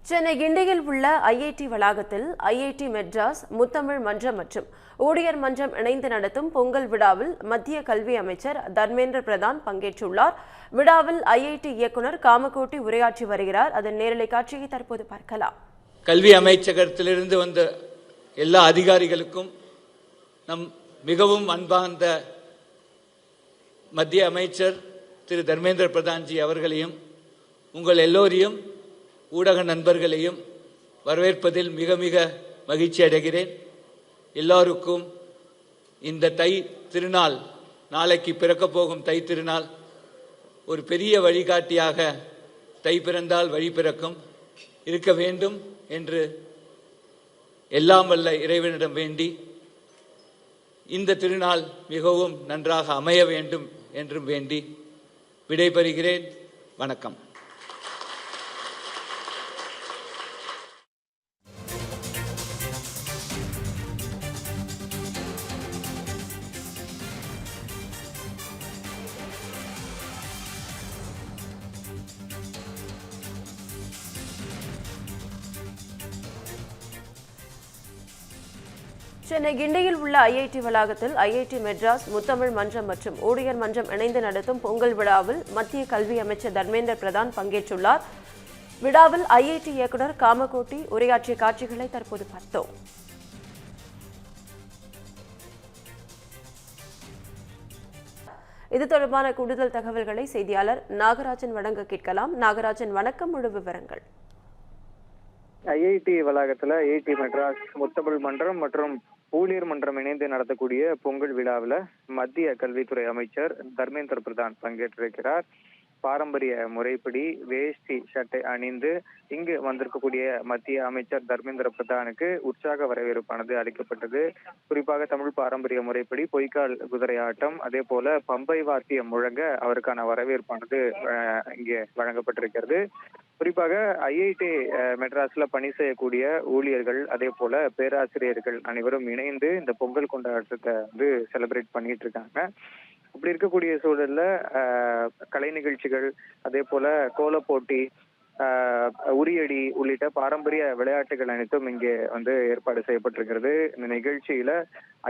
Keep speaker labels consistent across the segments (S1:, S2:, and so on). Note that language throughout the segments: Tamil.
S1: சென்னை கிண்டியில் உள்ள ஐஐடி வளாகத்தில் ஐஐடி மெட்ராஸ் முத்தமிழ் மன்றம் மற்றும் ஊழியர் மன்றம் இணைந்து நடத்தும் பொங்கல் விழாவில் மத்திய கல்வி அமைச்சர் தர்மேந்திர பிரதான் பங்கேற்றுள்ளார். விழாவில் ஐஐடி இயக்குநர் காமகோட்டி உரையாற்றி வருகிறார். அதன் நேரலை காட்சியை தற்போது பார்க்கலாம்.
S2: கல்வி அமைச்சகத்திலிருந்து வந்த எல்லா அதிகாரிகளுக்கும் நம் மிகவும் அன்பார்ந்த மத்திய அமைச்சர் திரு தர்மேந்திர பிரதான்ஜி அவர்களையும் உங்கள் எல்லோரையும் ஊடக நண்பர்களையும் வரவேற்பதில் மிக மிக மகிழ்ச்சி அடைகிறேன். எல்லோருக்கும் இந்த தை திருநாள், நாளைக்கு பிறக்கப் போகும் தை திருநாள் ஒரு பெரிய வழிகாட்டியாக தை பிறந்தால் வழி பிறக்கும் இருக்க வேண்டும் என்று எல்லாம் வல்ல இறைவனிடம் வேண்டி இந்த திருநாள் மிகவும் நன்றாக அமைய வேண்டும் என்றும் வேண்டி விடைபெறுகிறேன். வணக்கம்.
S1: சென்னை கிண்டியில் உள்ள ஐஐடி வளாகத்தில் ஐஐடி மெட்ராஸ் முத்தமிழ் மன்றம் மற்றும் ஊழியர் மன்றம் இணைந்து நடத்தும் பொங்கல் விழாவில் மத்திய கல்வி அமைச்சர் தர்மேந்திர பிரதான் பங்கேற்றுள்ளார். விழாவில் ஐஐடி இயக்குநர் காமகோட்டி உரையாற்றிய காட்சிகளை தற்போது பார்த்தோம். இது தொடர்பான கூடுதல் தகவல்களை செய்தியாளர் நாகராஜன் வழங்க கேட்கலாம். நாகராஜன், வணக்கம். முழு விவரங்கள்.
S3: ஐஐடி வளாகத்துல ஐஐடி மெட்ராஸ் முத்தமிழ் மன்றம் மற்றும் ஊழியர் மன்றம் இணைந்து நடத்தக்கூடிய பொங்கல் விழாவில் மத்திய கல்வித்துறை அமைச்சர் தர்மேந்திர பிரதான் பங்கேற்றிருக்கிறார். பாரம்பரிய முறைப்படி வேஷ்டி சட்டை அணிந்து இங்கு வந்திருக்கக்கூடிய மத்திய அமைச்சர் தர்மேந்திர பிரதானுக்கு உற்சாக வரவேற்பானது அளிக்கப்பட்டது. குறிப்பாக தமிழ் பாரம்பரிய முறைப்படி பொய்க்கால் குதிரை ஆட்டம், அதே போல பம்பை வாத்தியம் முழங்க அவருக்கான வரவேற்பானது இங்கே வழங்கப்பட்டிருக்கிறது. குறிப்பாக ஐஐடி மெட்ராஸ்ல பணி செய்யக்கூடிய ஊழியர்கள், அதே போல பேராசிரியர்கள் அனைவரும் இணைந்து இந்த பொங்கல் கொண்டாட்டத்தை செலிப்ரேட் பண்ணிட்டு இருக்காங்க. அப்படி இருக்கக்கூடிய சூழல்ல கலை நிகழ்ச்சிகள், அதே போல கோல போட்டி, உரியடி உள்ளிட்ட பாரம்பரிய விளையாட்டுகள் அனைத்தும் இங்கே ஏற்பாடு செய்யப்பட்டிருக்கிறது. இந்த நிகழ்ச்சியில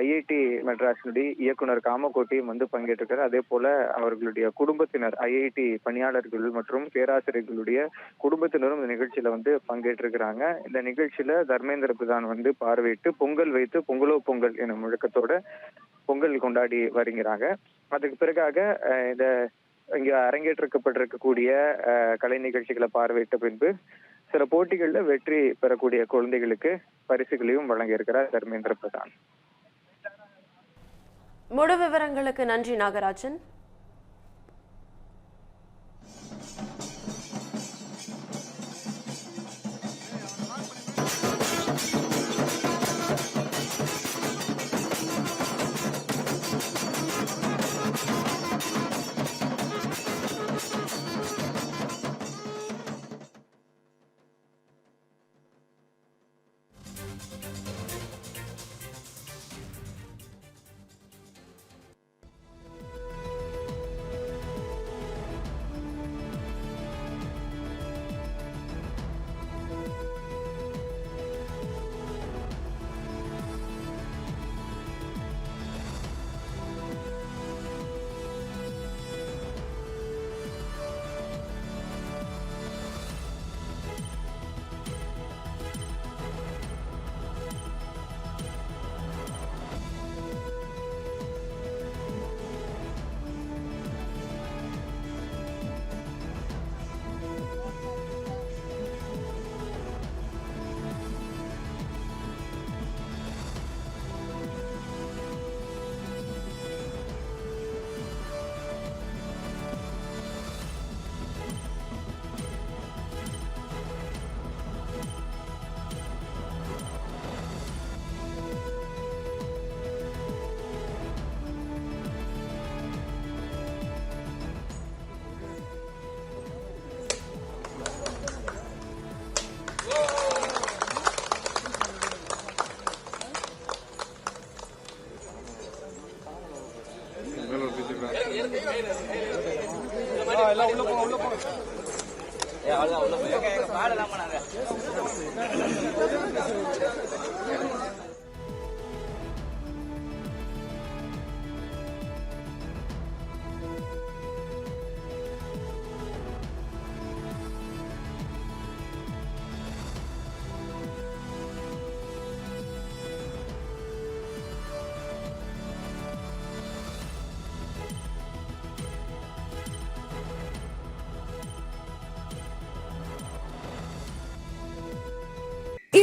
S3: ஐஐடி மெட்ராஸினுடைய இயக்குனர் காமகோட்டியும் பங்கேற்றிருக்கிறார். அதே போல அவர்களுடைய குடும்பத்தினர், ஐஐடி பணியாளர்கள் மற்றும் பேராசிரியர்களுடைய குடும்பத்தினரும் இந்த நிகழ்ச்சியில பங்கேற்றிருக்கிறாங்க. இந்த நிகழ்ச்சியில தர்மேந்திர பிரதான் பார்வையிட்டு பொங்கல் வைத்து பொங்கலோ பொங்கல் எனும் முழக்கத்தோட பொங்கல் கொண்டாடி வருகிறாங்க. அதுக்கு பிறகாக இந்த இங்க அரங்கேற்றப்பட்டிருக்கக்கூடிய கலை நிகழ்ச்சிகளை பார்வையிட்ட பின்பு சில போட்டிகள்ல வெற்றி பெறக்கூடிய குழந்தைகளுக்கு பரிசுகளையும் வழங்க இருக்கிறார் தர்மேந்திர பிரதான்.
S1: முழு விவரங்களுக்கு நன்றி நாகராஜன்.
S4: எல்லாம் உள்ள போ.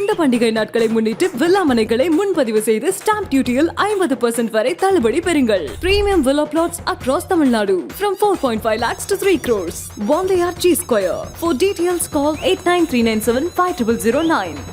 S4: இந்த பண்டிகை நாட்களை முன்னிட்டு வில்லா மனைகளை முன்பதிவு செய்து ஸ்டாம்ப் டியூட்டியில் 50% வரை தள்ளுபடி பெறுங்கள். Premium villa plots across Tamil Nadu from 4.5 lakhs to 3 crores. Wandeyar G Square. For details call 89397 5009.